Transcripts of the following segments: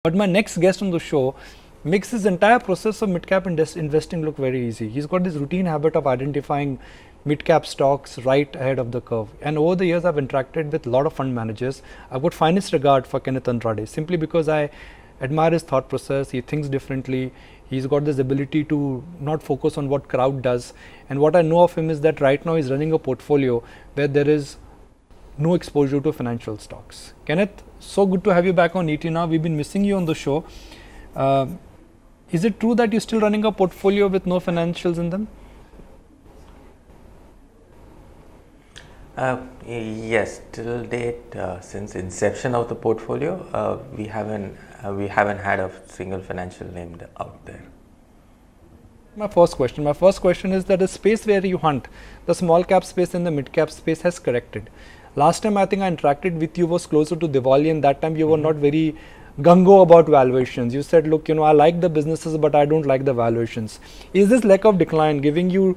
But my next guest on the show makes this entire process of mid-cap investing look very easy. He's got this routine habit of identifying mid-cap stocks right ahead of the curve. And over the years, I've interacted with a lot of fund managers. I've got finest regard for Kenneth Andrade simply because I admire his thought process. He thinks differently. He's got this ability to not focus on what crowd does. And what I know of him is that right now he's running a portfolio where there is no exposure to financial stocks. Kenneth, so good to have you back on ET Now. We've been missing you on the show. Is it true that you're still running a portfolio with no financials in them? Yes, till date, since inception of the portfolio, we haven't had a single financial name out there. My first question is that the space where you hunt, the small cap space and the mid cap space has corrected. Last time I think I interacted with you was closer to Diwali, and that time you were not very gung-ho about valuations. You said, look, I like the businesses, but I don't like the valuations. Is this lack of decline giving you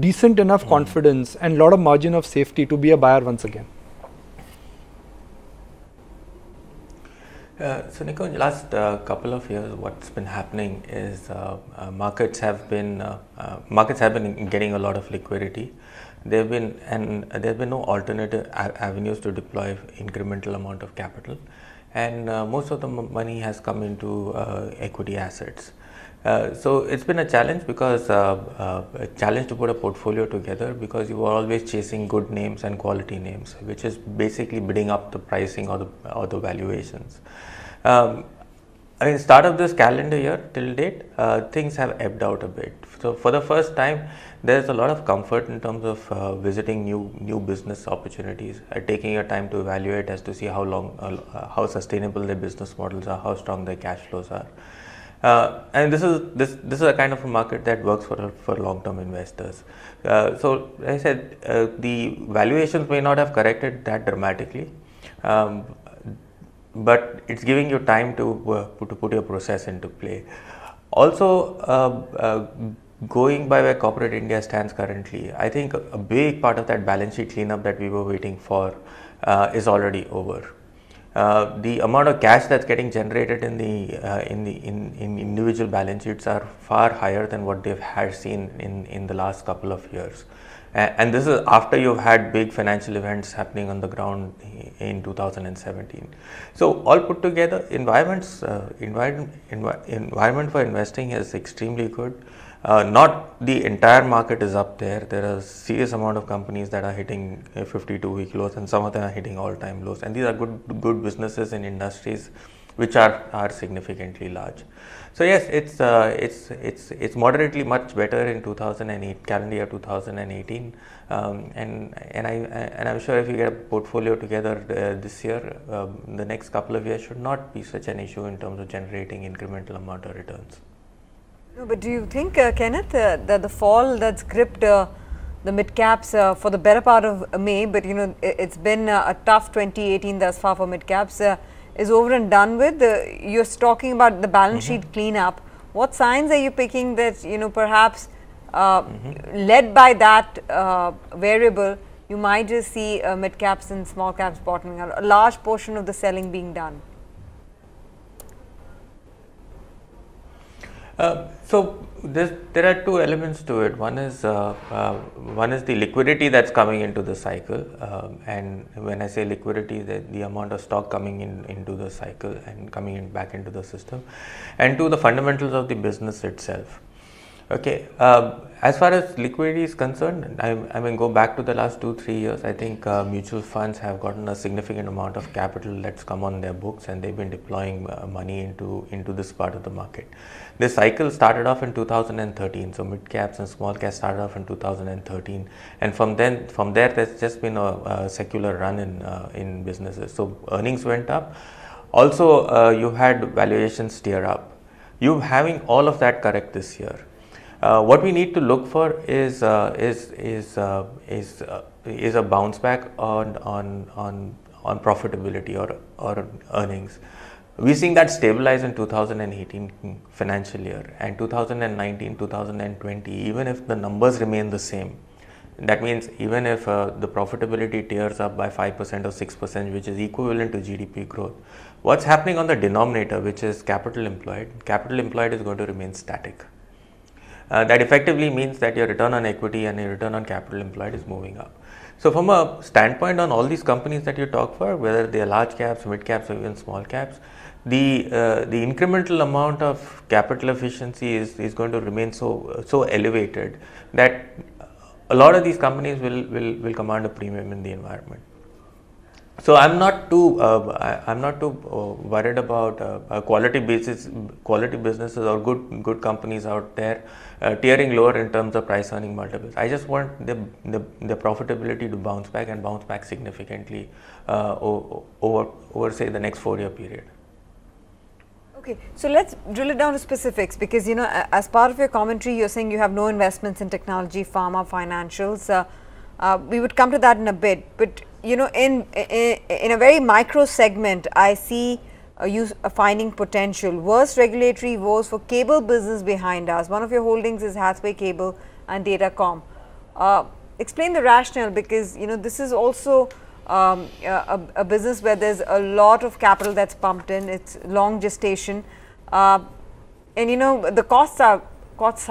decent enough confidence and a lot of margin of safety to be a buyer once again? So Nico, in the last couple of years, what's been happening is markets have been getting a lot of liquidity. There's been no alternative avenues to deploy incremental amount of capital, and most of the money has come into equity assets. So it's been a challenge because a challenge to put a portfolio together, because you are always chasing good names and quality names, which is basically bidding up the pricing or the valuations. I mean, start of this calendar year till date, things have ebbed out a bit. So for the first time, there's a lot of comfort in terms of visiting new business opportunities, taking your time to evaluate as to see how sustainable their business models are, how strong their cash flows are. And this is a kind of a market that works for long-term investors. So like I said, the valuations may not have corrected that dramatically, but it's giving you time to put your process into play. Also, going by where corporate India stands currently, I think a big part of that balance sheet cleanup that we were waiting for is already over. The amount of cash that's getting generated in individual balance sheets are far higher than what they've had seen in the last couple of years. And this is after you've had big financial events happening on the ground in 2017. So all put together, environment for investing is extremely good. Not the entire market is up there. There are a serious amount of companies that are hitting 52-week lows, and some of them are hitting all-time lows. And these are good businesses in industries which are significantly large. So yes, it's moderately much better in 2008, calendar year 2018, and I'm sure if you get a portfolio together this year, the next couple of years should not be such an issue in terms of generating incremental amount of returns. No, but do you think, Kenneth, that the fall that's gripped the mid caps for the better part of May, but it's been a tough 2018 thus far for mid caps, is over and done with? You're talking about the balance sheet cleanup. What signs are you picking that perhaps led by that variable, you might just see mid caps and small caps bottoming out, a large portion of the selling being done? So there are two elements to it. One is the liquidity that's coming into the cycle, and when I say liquidity, the amount of stock coming into the cycle and coming back into the system, and two, the fundamentals of the business itself. Okay, as far as liquidity is concerned, I mean, go back to the last 2-3 years. I think mutual funds have gotten a significant amount of capital that's come on their books, and they've been deploying money into this part of the market. This cycle started off in 2013, so mid caps and small caps started off in 2013, and from there there's just been a secular run in businesses. So earnings went up. Also, you had valuations steer up. You having all of that correct this year. What we need to look for is a bounce back on profitability or earnings. We're seeing that stabilize in 2018 financial year, and 2019, 2020. Even if the numbers remain the same, that means even if the profitability tears up by 5% or 6%, which is equivalent to GDP growth, what's happening on the denominator, which is capital employed is going to remain static. That effectively means that your return on equity and your return on capital employed is moving up. So from a standpoint on all these companies that you talk for, whether they are large caps, mid caps, or even small caps, the incremental amount of capital efficiency is going to remain so elevated that a lot of these companies will command a premium in the environment. So I'm not too worried about quality businesses or good companies out there tearing lower in terms of price earning multiples. I just want the profitability to bounce back significantly over say the next 4-year period. Okay, so let's drill it down to specifics, because as part of your commentary you're saying you have no investments in technology, pharma, financials. We would come to that in a bit, but in a very micro segment I see you finding potential. Worst regulatory woes for cable business behind us. One of your holdings is Hathway Cable and Datacom. Explain the rationale, because this is also a business where there's a lot of capital that's pumped in. It's long gestation, and the costs are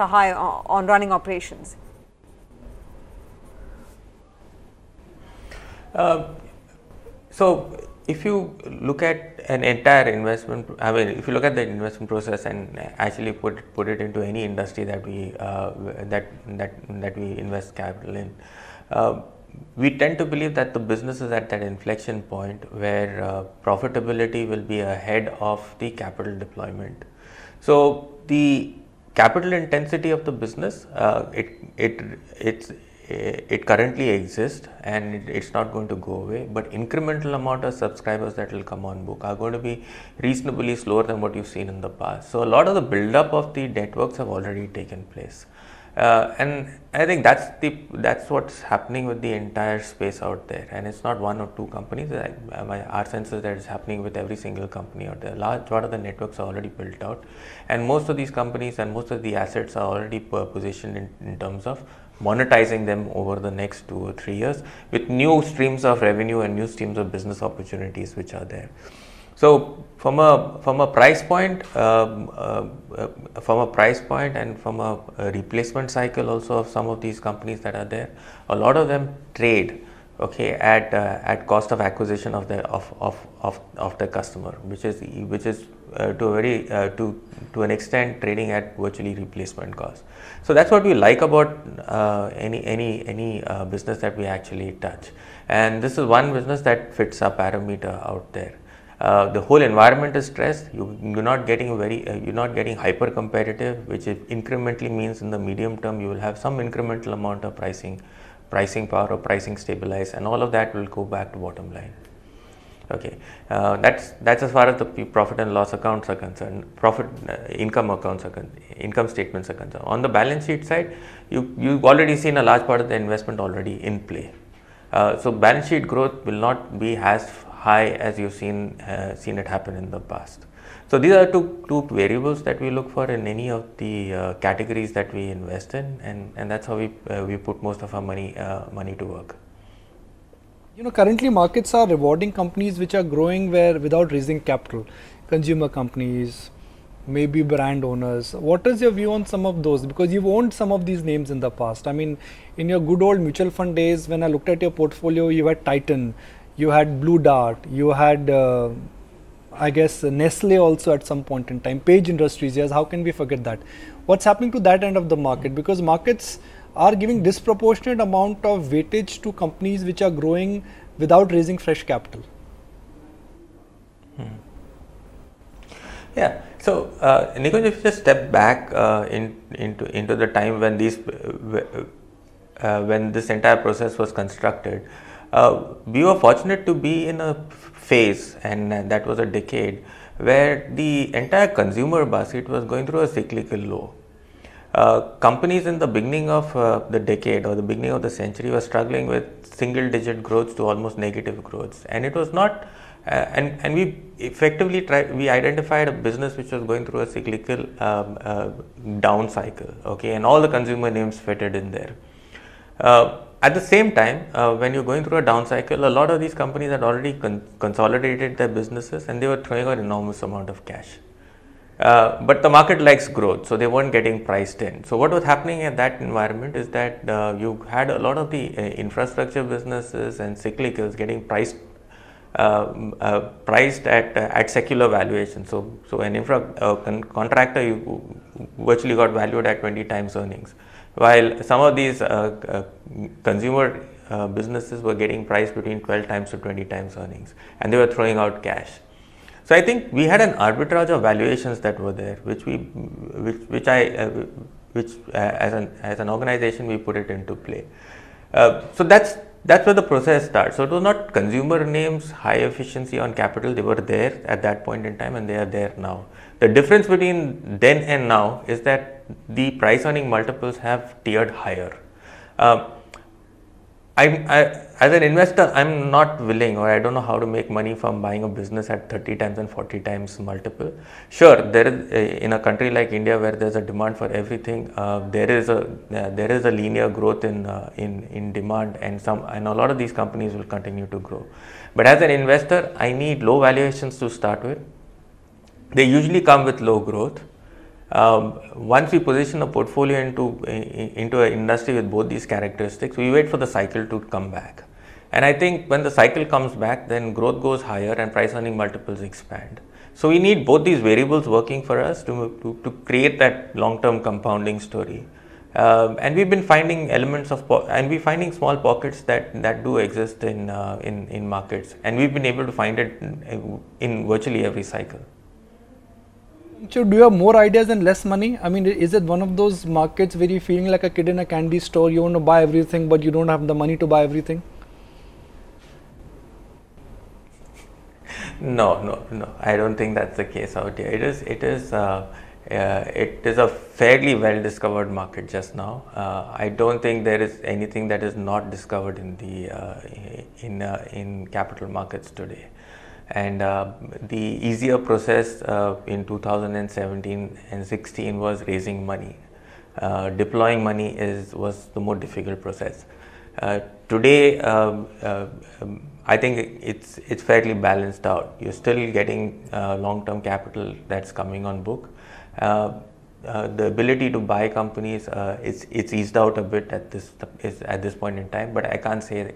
high on running operations. So if you look at an entire investment, if you look at the investment process and actually put it into any industry that we invest capital in, we tend to believe that the business is at that inflection point where profitability will be ahead of the capital deployment. So the capital intensity of the business, it currently exists and it's not going to go away, but incremental amount of subscribers that will come on book are going to be reasonably slower than what you've seen in the past. So a lot of the build up of the networks have already taken place, and I think that's what's happening with the entire space out there, and it's not one or two companies. Our sense is that it's happening with every single company out there. Large part of the networks are already built out, and most of these companies and most of the assets are already positioned in terms of monetizing them over the next 2 or 3 years with new streams of revenue and new streams of business opportunities which are there. So from a price point, and from a replacement cycle also of some of these companies that are there, a lot of them trade at cost of acquisition of the customer, which is to an extent trading at virtually replacement cost. So that's what we like about any business that we actually touch, and this is one business that fits our parameter out there. The whole environment is stressed. You're not getting hyper competitive, which incrementally means in the medium term you will have some incremental amount of pricing power or pricing stabilize, and all of that will go back to bottom line. Okay, that's as far as the profit and loss accounts are concerned. Income statements are concerned. On the balance sheet side, you've already seen a large part of the investment already in play. So balance sheet growth will not be as high as you've seen it happen in the past. So these are two variables that we look for in any of the categories that we invest in, and that's how we put most of our money to work. Currently markets are rewarding companies which are growing without raising capital. Consumer companies, maybe brand owners. What is your view on some of those? Because you've owned some of these names in the past. I mean, in your good old mutual fund days, when I looked at your portfolio, you had Titan, you had Blue Dart, you had I guess Nestle also at some point in time, Page Industries, yes, how can we forget that? What's happening to that end of the market? Because markets are giving disproportionate amount of weightage to companies which are growing without raising fresh capital. Yeah, so Nikunj, if you just step back into the time when this entire process was constructed, we were fortunate to be in a phase, and that was a decade, where the entire consumer basket was going through a cyclical low. Companies in the beginning of the decade or the beginning of the century were struggling with single-digit growth to almost negative growth, and it was not. And we effectively we identified a business which was going through a cyclical down cycle. Okay, and all the consumer names fitted in there. at the same time, when you're going through a down cycle, a lot of these companies had already consolidated their businesses and they were throwing out enormous amount of cash. But the market likes growth, so they weren't getting priced in. So what was happening in that environment is that you had a lot of the infrastructure businesses and cyclicals getting priced at secular valuation. So an contractor you virtually got valued at 20 times earnings, while some of these consumer businesses were getting priced between 12 times to 20 times earnings, and they were throwing out cash. So I think we had an arbitrage of valuations that were there, which as an organization we put it into play. So that's where the process starts. So it was not consumer names, high efficiency on capital. They were there at that point in time, and they are there now. The difference between then and now is that the price earning multiples have tiered higher. As an investor, I'm not willing, or I don't know how to make money from buying a business at 30 times and 40 times multiple. Sure, there is in a country like India where there's a demand for everything, there is a linear growth in demand, and a lot of these companies will continue to grow. But as an investor, I need low valuations to start with. They usually come with low growth. Once we position a portfolio into an industry with both these characteristics, we wait for the cycle to come back. And I think when the cycle comes back, then growth goes higher and price earning multiples expand. So we need both these variables working for us to create that long-term compounding story. And we've been finding elements of, and we're finding small pockets that do exist in markets, and we've been able to find it in virtually every cycle. So do you have more ideas and less money? I mean, is it one of those markets where you're feeling like a kid in a candy store, you want to buy everything but you don't have the money to buy everything? No. I don't think that's the case out here. It is a fairly well discovered market just now. I don't think there is anything that is not discovered in capital markets today. And the easier process in 2017 and 16 was raising money. Deploying money was the more difficult process. Today, I think it's fairly balanced out. You're still getting long-term capital that's coming on book. The ability to buy companies, it's eased out a bit at this point in time. But I can't say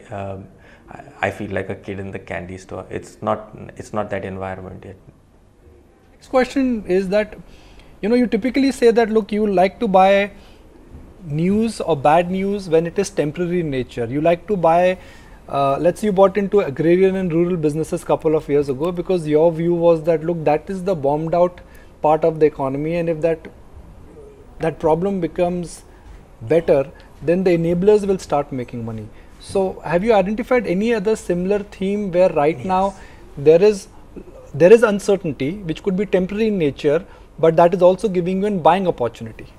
I feel like a kid in the candy store. It's not that environment yet. Next question is that, you typically say that, look, you like to buy news or bad news when it is temporary in nature. You like to buy, let's say you bought into agrarian and rural businesses couple of years ago because your view was that, look, that is the bombed out part of the economy, and if that problem becomes better, then the enablers will start making money. So have you identified any other similar theme where right now there is uncertainty which could be temporary in nature, but that is also giving you a buying opportunity?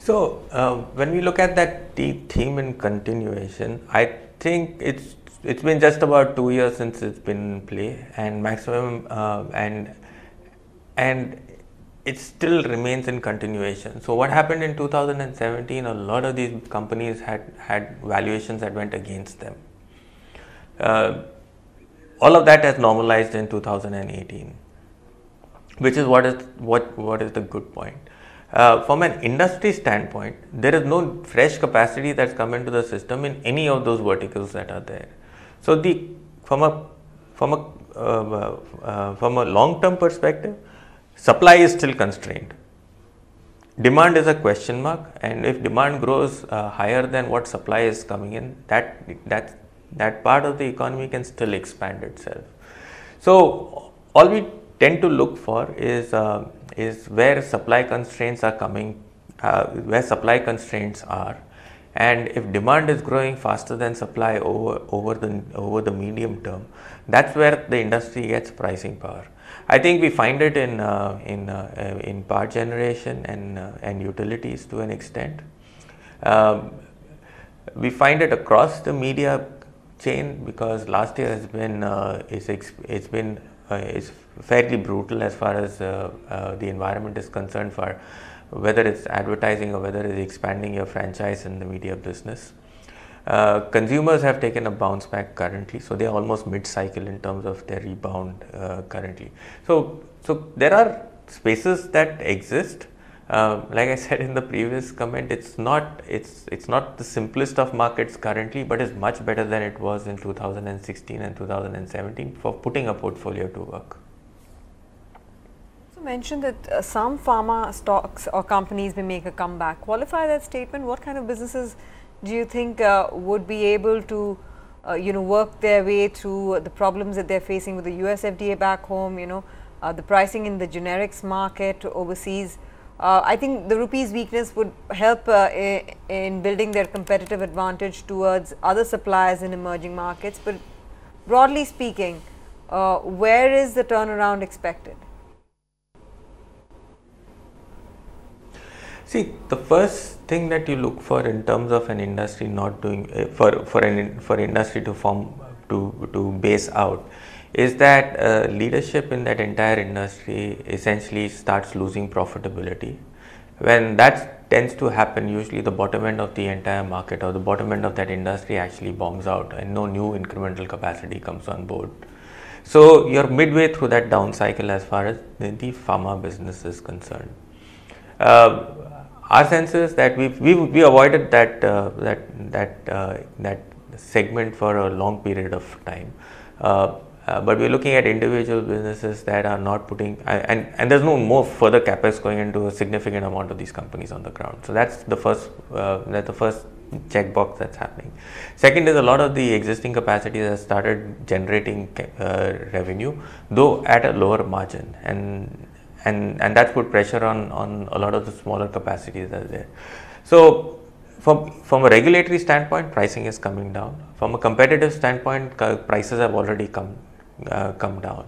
So when we look at that theme in continuation, I think it's been just about 2 years since it's been in play, and maximum and it still remains in continuation. So what happened in 2017, a lot of these companies had valuations that went against them. All of that has normalized in 2018, which is what is the good point. From an industry standpoint, there is no fresh capacity that's come into the system in any of those verticals that are there. So from a long-term perspective, supply is still constrained. Demand is a question mark, and if demand grows higher than what supply is coming in, that part of the economy can still expand itself. So all we tend to look for is where supply constraints are coming, where supply constraints are, and if demand is growing faster than supply over the medium term, that's where the industry gets pricing power. I think we find it in power generation and utilities to an extent. We find it across the media chain because last year has been it's fairly brutal as far as the environment is concerned for whether it's advertising or whether it's expanding your franchise in the media business. Consumers have taken a bounce back currently, so they are almost mid-cycle in terms of their rebound currently. So there are spaces that exist. Like I said in the previous comment, it's not the simplest of markets currently, but it's much better than it was in 2016 and 2017 for putting a portfolio to work. You mentioned that some pharma stocks or companies may make a comeback. Qualify that statement. What kind of businesses do you think would be able to work their way through the problems that they're facing with the US FDA back home, the pricing in the generics market overseas? I think the rupee's weakness would help in building their competitive advantage towards other suppliers in emerging markets. But broadly speaking, where is the turnaround expected? See, the first thing that you look for in terms of an industry not doing for industry to form to base out is that leadership in that entire industry essentially starts losing profitability. When that tends to happen, usually the bottom end of the entire market or the bottom end of that industry actually bombs out and no new incremental capacity comes on board. So you're midway through that down cycle as far as the pharma business is concerned. Our sense is that we avoided that segment for a long period of time. But we're looking at individual businesses that are not putting, and there's no more further capex going into a significant amount of these companies on the ground. So that's the first checkbox that's happening. Second is a lot of the existing capacities have started generating revenue, though at a lower margin, and that's put pressure on a lot of the smaller capacities that are there. So from a regulatory standpoint, pricing is coming down. From a competitive standpoint, prices have already come down.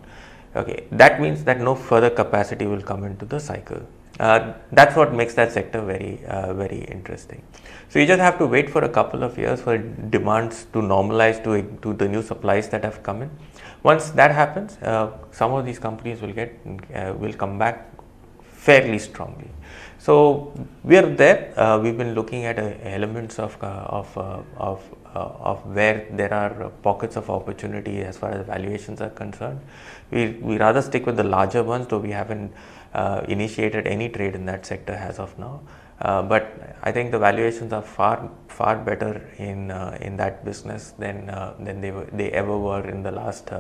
Okay, that means that no further capacity will come into the cycle. That's what makes that sector very interesting. So you just have to wait for a couple of years for demands to normalize to the new supplies that have come in. Once that happens, some of these companies will come back fairly strongly. So we are there. We've been looking at elements of where there are pockets of opportunity as far as valuations are concerned. We rather stick with the larger ones, though we haven't initiated any trade in that sector as of now. But I think the valuations are far better in that business than they ever were in the last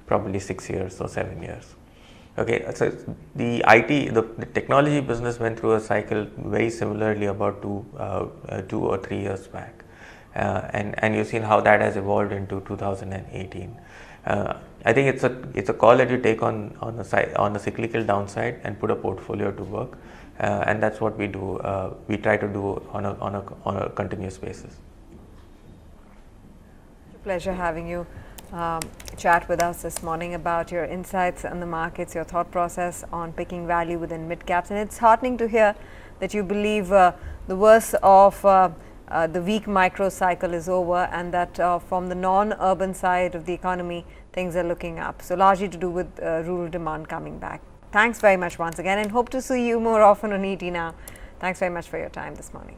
probably 6 years or 7 years. Okay, so the technology business went through a cycle very similarly about 2 or 3 years back, and you've seen how that has evolved into 2018. I think it's a call that you take on the cyclical downside and put a portfolio to work, and that's what we do. We try to do on a continuous basis. Pleasure having you chat with us this morning about your insights on the markets, your thought process on picking value within mid caps, and it's heartening to hear that you believe the worst of the weak micro cycle is over, and that from the non-urban side of the economy things are looking up. So largely to do with rural demand coming back. Thanks very much once again, and hope to see you more often on ET Now. Thanks very much for your time this morning.